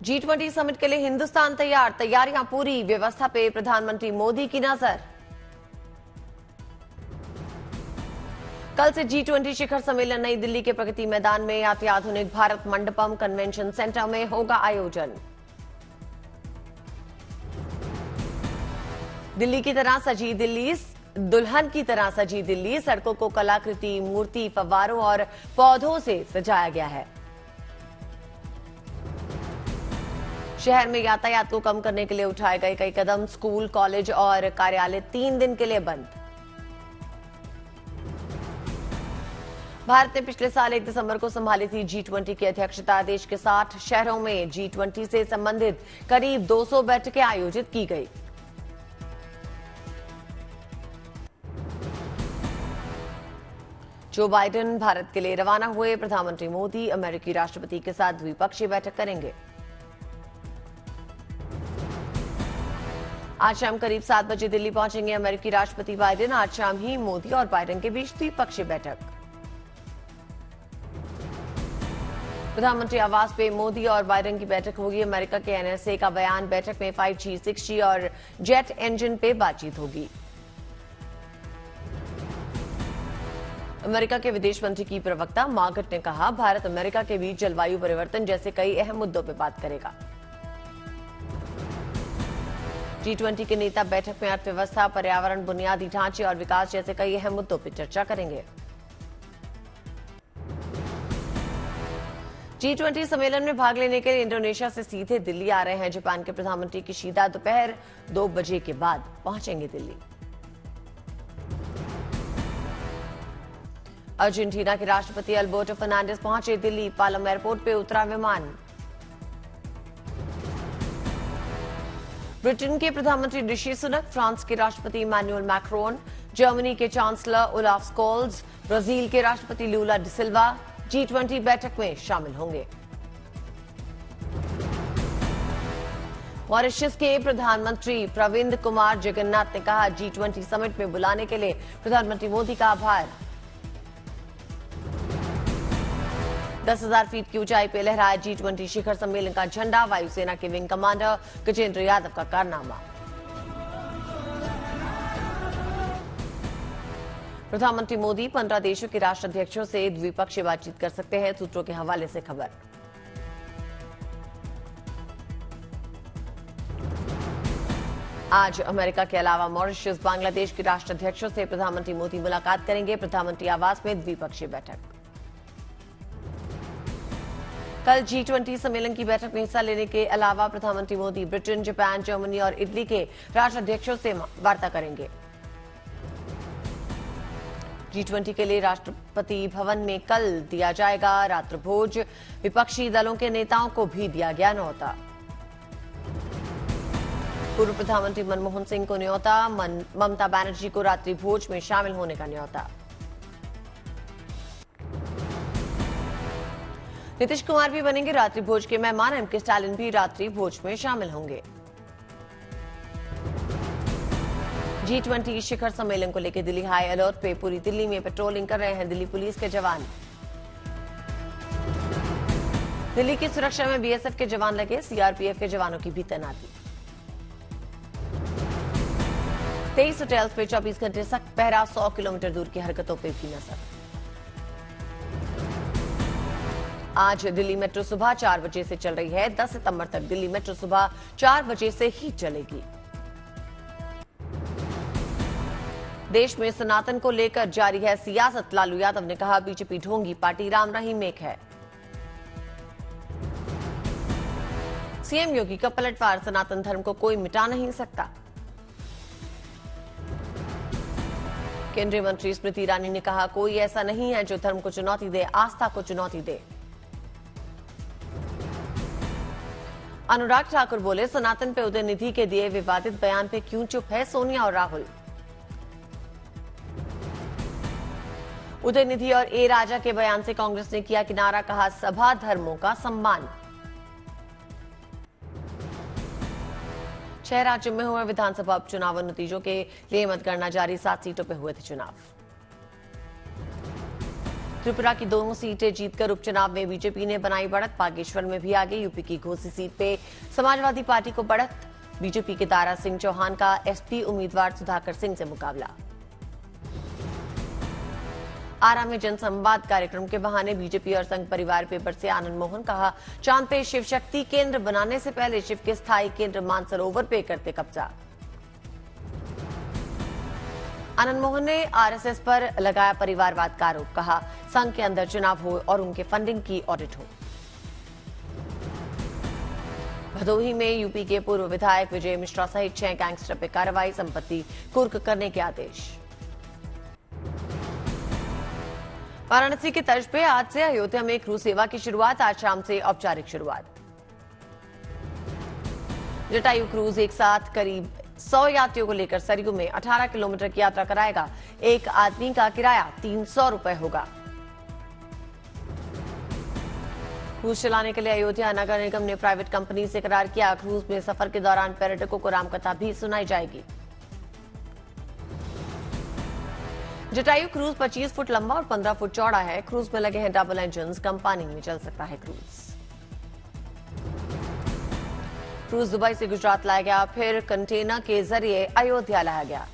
G20 summit के लिए हिंदुस्तान तैयार, तैयारियां पूरी, व्यवस्था पे प्रधानमंत्री मोदी की नजर। कल से G20 शिखर सम्मेलन नई दिल्ली के प्रगति मैदान में अत्याधुनिक भारत मंडपम कन्वेंशन सेंटर में होगा आयोजन। दिल्ली की तरह सजी दिल्ली, दुल्हन की तरह सजी दिल्ली, सड़कों को कलाकृति, मूर्ति, फव्वारों और पौधों से सजाया गया है। शहर में यातायात को कम करने के लिए उठाए गए कई कदम, स्कूल, कॉलेज और कार्यालय 3 दिन के लिए बंद। भारत ने पिछले साल 1 दिसंबर को संभाली थी G20 की अध्यक्षता। देश के 60 शहरों में G20 से संबंधित करीब 200 बैठकें आयोजित की गई। जो बाइडेन भारत के लिए रवाना हुए। प्रधानमंत्री मोदी अमेरिकी राष्ट्रपति के साथ द्विपक्षीय बैठक करेंगे। आज शाम करीब 7 बजे दिल्ली पहुंचेंगे अमेरिकी राष्ट्रपति बाइडेन। आज शाम ही मोदी और बाइडेन के बीच द्विपक्षीय बैठक। प्रधानमंत्री आवास पे मोदी और बाइडेन की बैठक होगी। अमेरिका के NSA का बयान, बैठक में 5G, 6G और जेट इंजन पे बातचीत होगी। अमेरिका के विदेश मंत्री की प्रवक्ता मार्गरेट ने कहा, भारत अमेरिका के बीच जलवायु परिवर्तन जैसे कई अहम मुद्दों पर बात करेगा। G20 के नेता बैठक में अर्थव्यवस्था, पर्यावरण, बुनियादी ढांचे और विकास जैसे कई अहम मुद्दों पर चर्चा करेंगे। G20 सम्मेलन में भाग लेने के लिए इंडोनेशिया से सीधे दिल्ली आ रहे हैं जापान के प्रधानमंत्री किशिदा। दोपहर 2 बजे के बाद पहुंचेंगे दिल्ली। अर्जेंटीना के राष्ट्रपति अल्बर्टो फर्नांडिस पहुंचे दिल्ली। पालम एयरपोर्ट पे उतरा विमान। ब्रिटेन के प्रधानमंत्री ऋषि सुनक, फ्रांस के राष्ट्रपति इमैनुअल मैक्रोन, जर्मनी के चांसलर ओलाफ स्कोल्ज, ब्राजील के राष्ट्रपति लूला डी सिल्वा G20 बैठक में शामिल होंगे। मॉरिशस के प्रधानमंत्री प्रविंद कुमार जगन्नाथ ने कहा, G20 समिट में बुलाने के लिए प्रधानमंत्री मोदी का आभार। 10,000 फीट की ऊंचाई पर लहराया G20 शिखर सम्मेलन का झंडा। वायुसेना के विंग कमांडर गजेंद्र यादव का कारनामा। प्रधानमंत्री मोदी 15 देशों के राष्ट्राध्यक्षों से द्विपक्षीय बातचीत कर सकते हैं, सूत्रों के हवाले से खबर। आज अमेरिका के अलावा मॉरिशस, बांग्लादेश के राष्ट्राध्यक्षों से प्रधानमंत्री मोदी मुलाकात करेंगे। प्रधानमंत्री आवास में द्विपक्षीय बैठक। कल G20 सम्मेलन की बैठक में हिस्सा लेने के अलावा प्रधानमंत्री मोदी ब्रिटेन, जापान, जर्मनी और इटली के राष्ट्राध्यक्षों से वार्ता करेंगे। G20 के लिए राष्ट्रपति भवन में कल दिया जाएगा रात्रि भोज। विपक्षी दलों के नेताओं को भी दिया गया न्योता। पूर्व प्रधानमंत्री मनमोहन सिंह को न्योता, ममता बनर्जी को रात्रि भोज में शामिल होने का न्योता। नीतीश कुमार भी बनेंगे रात्रि भोज के मेहमान। M.K. स्टालिन भी रात्रि भोज में शामिल होंगे। G20 शिखर सम्मेलन को लेकर दिल्ली हाई अलर्ट पे। पूरी दिल्ली में पेट्रोलिंग कर रहे हैं दिल्ली पुलिस के जवान। दिल्ली की सुरक्षा में BSF के जवान लगे, CRPF के जवानों की भी तैनाती। 23 होटल्स पे 24 घंटे सख्त पहरा, 100 किलोमीटर दूर की हरकतों पे भी नजर। आज दिल्ली मेट्रो सुबह 4 बजे से चल रही है। 10 सितंबर तक दिल्ली मेट्रो सुबह 4 बजे से ही चलेगी। देश में सनातन को लेकर जारी है सियासत। लालू यादव ने कहा, बीजेपी ढोंगी पार्टी, राम रहीम एक है। सीएम योगी का पलटवार, सनातन धर्म को कोई मिटा नहीं सकता। केंद्रीय मंत्री स्मृति ईरानी ने कहा, कोई ऐसा नहीं है जो धर्म को चुनौती दे, आस्था को चुनौती दे। अनुराग ठाकुर बोले, सनातन पे उदयनिधि के दिए विवादित बयान पे क्यों चुप है सोनिया और राहुल। उदयनिधि और ए राजा के बयान से कांग्रेस ने किया किनारा, कहा सभा धर्मों का सम्मान। 6 राज्यों में हुए विधानसभा उपचुनाव नतीजों के लिए मतगणना जारी। 7 सीटों पर हुए थे चुनाव। त्रिपुरा की दोनों सीटें जीतकर उपचुनाव में बीजेपी ने बनाई बढ़त। बागेश्वर में भी आगे। यूपी की घोसी सीट पे समाजवादी पार्टी को बढ़त। बीजेपी के दारा सिंह चौहान का एसपी उम्मीदवार सुधाकर सिंह से मुकाबला। आरा में जनसंवाद कार्यक्रम के बहाने बीजेपी और संघ परिवार पेपर से आनंद मोहन कहा, चांद पे शिव शक्ति केंद्र बनाने से पहले शिव के स्थायी केंद्र मानसरोवर पे करते कब्जा। आनंद मोहन ने आरएसएस पर लगाया परिवारवाद का आरोप। कहा, संघ के अंदर चुनाव हो और उनके फंडिंग की ऑडिट हो। भदोही में यूपी के पूर्व विधायक विजय मिश्रा सहित 6 गैंगस्टर पर कार्रवाई। संपत्ति कुर्क करने के आदेश। वाराणसी की तर्ज पे आज से अयोध्या में क्रूज सेवा की शुरुआत। आज शाम से औपचारिक शुरुआत। जटायु क्रूज एक साथ करीब 100 यात्रियों को लेकर सरयू में 18 किलोमीटर की यात्रा कराएगा। एक आदमी का किराया 300 रुपए होगा। क्रूज चलाने के लिए अयोध्या नगर निगम ने प्राइवेट कंपनी से करार किया। क्रूज में सफर के दौरान पर्यटकों को रामकथा भी सुनाई जाएगी। जटायु क्रूज 25 फुट लंबा और 15 फुट चौड़ा है। क्रूज में लगे हैं डबल इंजन। कम पानी में चल सकता है क्रूज। क्रूज दुबई से गुजरात लाया गया, फिर कंटेनर के जरिए अयोध्या लाया गया।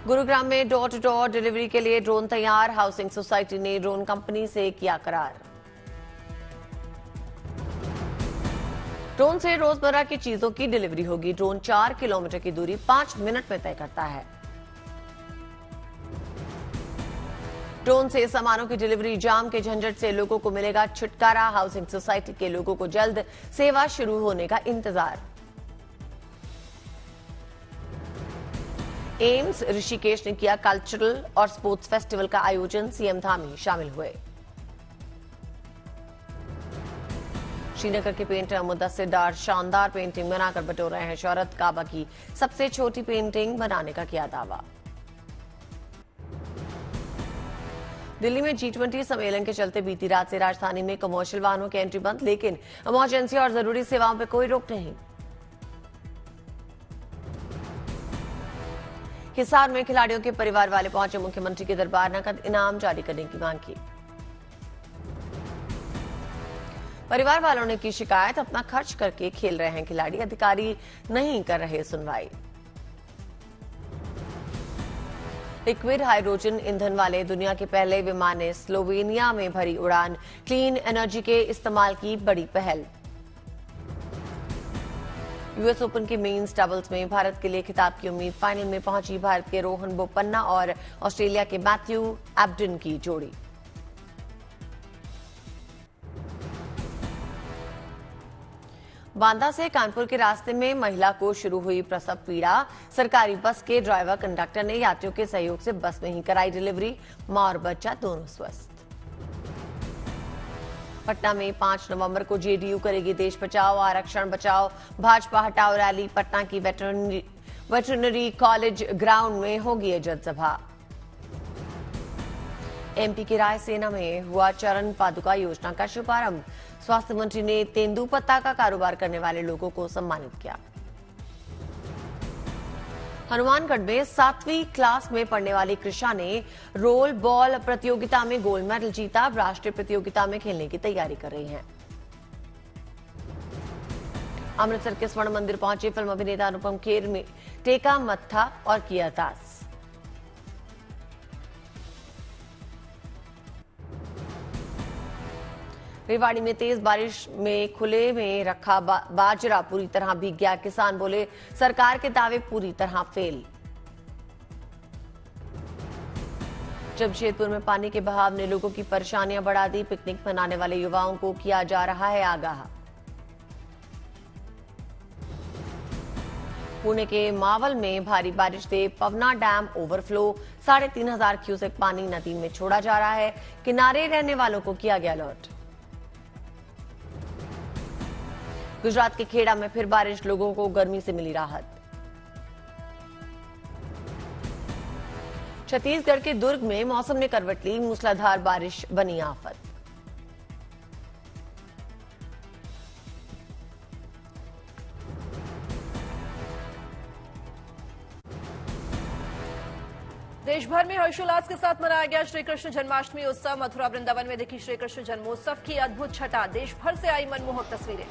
गुरुग्राम में डोर टू डोर डिलीवरी के लिए ड्रोन तैयार। हाउसिंग सोसाइटी ने ड्रोन कंपनी से किया करार। ड्रोन से रोजमर्रा की चीजों की डिलीवरी होगी। ड्रोन 4 किलोमीटर की दूरी 5 मिनट में तय करता है। ड्रोन से सामानों की डिलीवरी। जाम के झंझट से लोगों को मिलेगा छुटकारा। हाउसिंग सोसाइटी के लोगों को जल्द सेवा शुरू होने का इंतजार। एम्स ऋषिकेश ने किया कल्चरल और स्पोर्ट्स फेस्टिवल का आयोजन। सीएम धामी शामिल हुए। श्रीनगर के पेंटर मुदस्सिर डार शानदार पेंटिंग बनाकर बटोर रहे हैं शोहरत। काबा की सबसे छोटी पेंटिंग बनाने का किया दावा। दिल्ली में G20 सम्मेलन के चलते बीती रात से राजधानी में कमर्शियल वाहनों की एंट्री बंद, लेकिन इमरजेंसी और जरूरी सेवाओं पर कोई रोक नहीं। हिसार में खिलाड़ियों के परिवार वाले पहुंचे। मुख्यमंत्री के दरबार नकद इनाम जारी करने की मांग की। परिवार वालों ने की शिकायत, अपना खर्च करके खेल रहे हैं खिलाड़ी, अधिकारी नहीं कर रहे सुनवाई। लिक्विड हाइड्रोजन ईंधन वाले दुनिया के पहले विमान ने स्लोवेनिया में भरी उड़ान। क्लीन एनर्जी के इस्तेमाल की बड़ी पहल। यूएस ओपन के मेंस डबल्स में भारत के लिए खिताब की उम्मीद। फाइनल में पहुंची भारत के रोहन बोपन्ना और ऑस्ट्रेलिया के मैथ्यू एब्डन की जोड़ी। बांदा से कानपुर के रास्ते में महिला को शुरू हुई प्रसव पीड़ा। सरकारी बस के ड्राइवर कंडक्टर ने यात्रियों के सहयोग से बस में ही कराई डिलीवरी। मां और बच्चा दोनों स्वस्थ। पटना में 5 नवंबर को जेडीयू करेगी देश बचाओ आरक्षण बचाओ भाजपा हटाओ रैली। पटना की वेटरनरी कॉलेज ग्राउंड में होगी यह जनसभा। एमपी के रायसेना में हुआ चरण पादुका योजना का शुभारंभ। स्वास्थ्य मंत्री ने तेंदुपत्ता का कारोबार करने वाले लोगों को सम्मानित किया। हनुमानगढ़ में 7वीं क्लास में पढ़ने वाली कृषा ने रोल बॉल प्रतियोगिता में गोल्ड मेडल जीता। राष्ट्रीय प्रतियोगिता में खेलने की तैयारी कर रही हैं। अमृतसर के स्वर्ण मंदिर पहुंचे फिल्म अभिनेता अनुपम खेर में टेका मत्था और किया अरदास। रेवाड़ी में तेज बारिश में खुले में रखा बाजरा पूरी तरह भीग गया। किसान बोले सरकार के दावे पूरी तरह फेल। जमशेदपुर में पानी के बहाव ने लोगों की परेशानियां बढ़ा दी। पिकनिक मनाने वाले युवाओं को किया जा रहा है आगाह। पुणे के मावल में भारी बारिश से पवना डैम ओवरफ्लो। 3,500 क्यूसेक पानी नदी में छोड़ा जा रहा है। किनारे रहने वालों को किया गया अलर्ट। गुजरात के खेड़ा में फिर बारिश, लोगों को गर्मी से मिली राहत। छत्तीसगढ़ के दुर्ग में मौसम ने करवट ली। मूसलाधार बारिश बनी आफत। देश भर में हर्षोल्लास के साथ मनाया गया श्री कृष्ण जन्माष्टमी उत्सव। मथुरा वृंदावन में दिखी श्री कृष्ण जन्मोत्सव की अद्भुत छटा। देश भर से आई मनमोहक तस्वीरें।